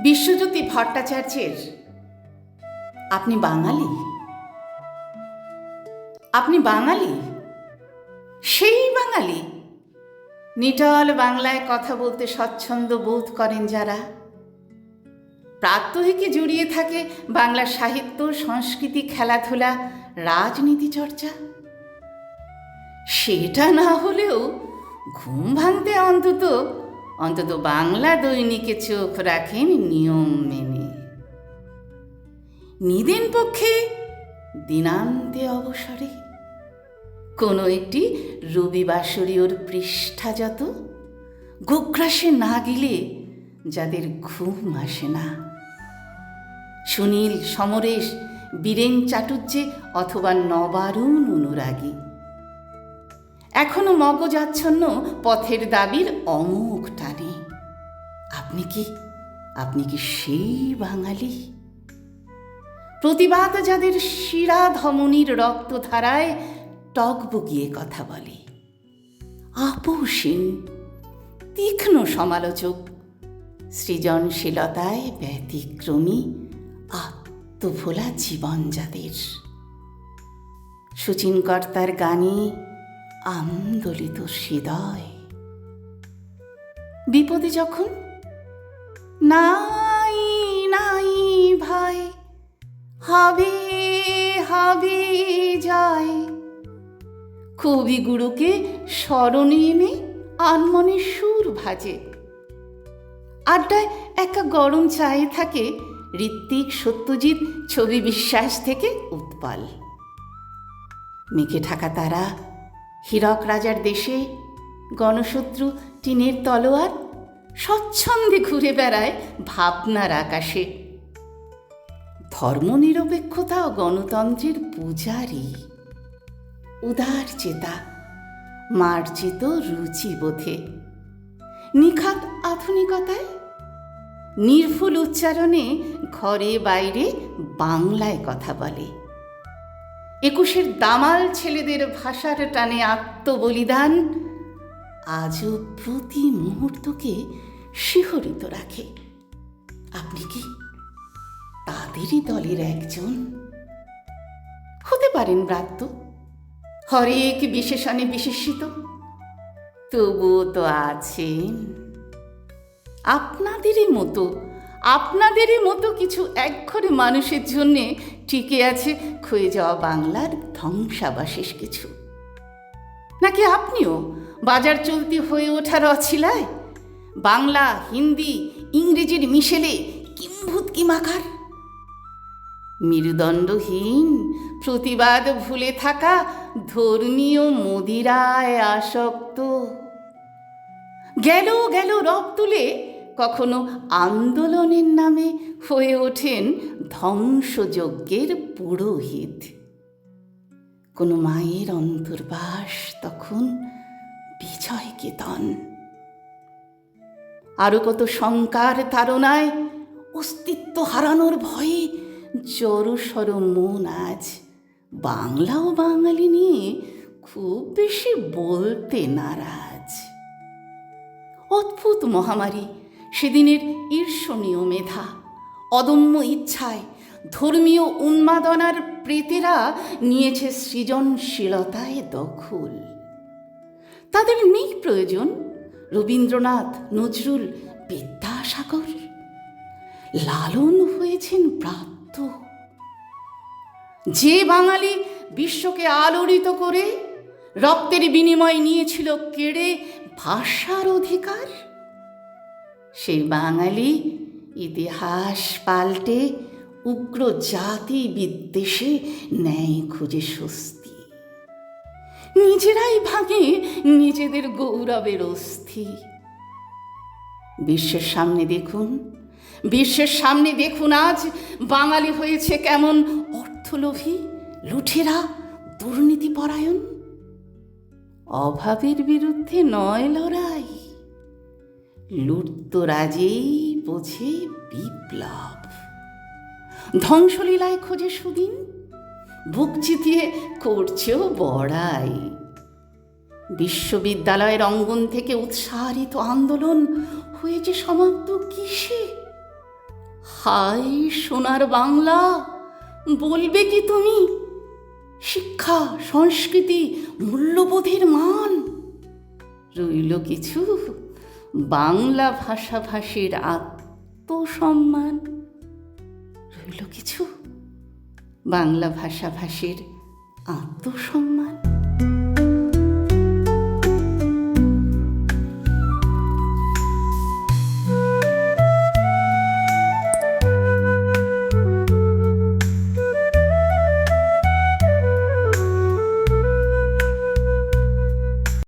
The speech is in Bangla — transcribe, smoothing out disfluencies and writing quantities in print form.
বিশ্বজ্যোতি ভট্টাচার্যের আপনি বাঙালি? আপনি বাঙালি? সেই বাঙালি নিটল বাংলায় কথা বলতে স্বচ্ছন্দ বোধ করেন যারা, প্রাত্যহিকে জড়িয়ে থাকে বাংলা সাহিত্য, সংস্কৃতি, খেলাধুলা, রাজনীতি চর্চা। সেটা না হলেও ঘুম ভাঙতে অন্তত বাংলা দৈনিকে চোখ রাখেন নিয়ম মেনে। নিদেন পক্ষে দিনান্তে অবসরে কোনো একটি রবিবাসরীয়র পৃষ্ঠা যত গোগ্রাসে না গেলে যাদের ঘুম আসে না, সুনীল, সমরেশ, বীরেন চাটুর্যে অথবা নবারুণ অনুরাগী, এখনো মগজাচ্ছন্ন পথের দাবির অমোঘ টানে। আপনি কি সেই বাঙালি? প্রতিবাদ যাদের শিরা ধমনীর রক্তধারায় টগবগিয়ে কথা বলে, আপোষহীন তীক্ষ্ণ সমালোচক, সৃজনশীলতায় ব্যতিক্রমী, আত্মভোলা জীবন যাদের, শচীনকর্তার গানে আন্দোলিত হৃদয়। বিপদে যখন নাই নাই ভাই, হবে হবে যায়, কবিগুরুকে স্মরণে এনে আনমনে সুর ভাজে। আড্ডায় একটা গরম চায়ে থাকে ঋত্বিক, সত্যজিৎ, ছবি বিশ্বাস থেকে উৎপল। মেঘে ঢাকা তারা, হীরক রাজার দেশে, গণশত্রু, টিনের তলোয়ার স্বচ্ছন্দে ঘুরে বেড়ায় ভাবনার আকাশে। ধর্মনিরপেক্ষতা ও গণতন্ত্রের পূজারী, উদার চেতা, মার্জিত রুচিবোধে, নিখাত আধুনিকতায়, নির্ভুল উচ্চারণে ঘরে বাইরে বাংলায় কথা বলে। 21-এর দামাল ছেলেদের ভাষার টানে আত্মবলিদান আজও প্রতি মুহূর্তকে শিহরিত রাখে। আপনি কি তাদেরই দলের একজন? হতে পারেন ব্রাত্য, হরেক বিশেষণে বিশেষিত, তবুও তো আছেন আপনাদেরই মতো কিছু একঘরে মানুষের জন্যে টিকে আছে ক্ষয়ে যাওয়া বাংলার ধ্বংসাবশেষ কিছু। নাকি আপনিও বাজার চলতি হয়ে ওঠার অছিলায় বাংলা, হিন্দি, ইংরেজির মিশেলে কিম্ভূত কিমাকার, মেরুদণ্ডহীন, প্রতিবাদ ভুলে থাকা ধর্মীয় মদিরায় আসক্ত, গেল রব তুলে কখনো আন্দোলনের নামে হয়ে ওঠেন ধ্বংসযজ্ঞের পুরোহিত। কোনো মায়ের অন্তর্বাস তখন বিজয় কেতন। আরো কত শঙ্কার তাড়নায়, অস্তিত্ব হারানোর ভয়ে জড়সড় মন আজ বাংলা ও বাঙালি নিয়ে খুব বেশি বলতে নারাজ। অদ্ভুত মহামারী সেদিনের ঈর্ষণীয় মেধা, অদম্য ইচ্ছায় ধর্মীয় উন্মাদনার প্রেতেরা নিয়েছে সৃজনশীলতায় দখল। তাদের নেই প্রয়োজন রবীন্দ্রনাথ, নজরুল, বিদ্যাসাগর, লালন হয়েছেন ব্রাত্য। যে বাঙালি বিশ্বকে আলোড়িত করে রক্তের বিনিময় নিয়েছিল কেড়ে ভাষার অধিকার, সেই বাঙালি ইতিহাস পাল্টে উগ্র জাতি বিদ্বেষে ন্যায় খুঁজে স্বস্তি। নিজেরাই ভাঙে নিজেদের গৌরবের অস্থি। বিশ্বের সামনে দেখুন আজ বাঙালি হয়েছে কেমন অর্থলোভী, লুঠেরা, দুর্নীতিপরায়ণ। অভাবের বিরুদ্ধে নয় লড়াই, লুটতরাজেই বোঝে বিপ্লব। ধ্বংসলীলায় খোঁজে সুদিন, বুক চিতিয়ে করছেও বড়াই। বিশ্ববিদ্যালয়ের অঙ্গন থেকে উৎসারিত আন্দোলন হয়েছে সমাপ্ত কিসে? হায় সোনার বাংলা, বলবে কি তুমি? শিক্ষা, সংস্কৃতি, মূল্যবোধের মান, রইল কিছু বাংলা ভাষাভাষীর আত্মসম্মান। রইল কিছু বাংলা ভাষাভাষীর আত্মসম্মান।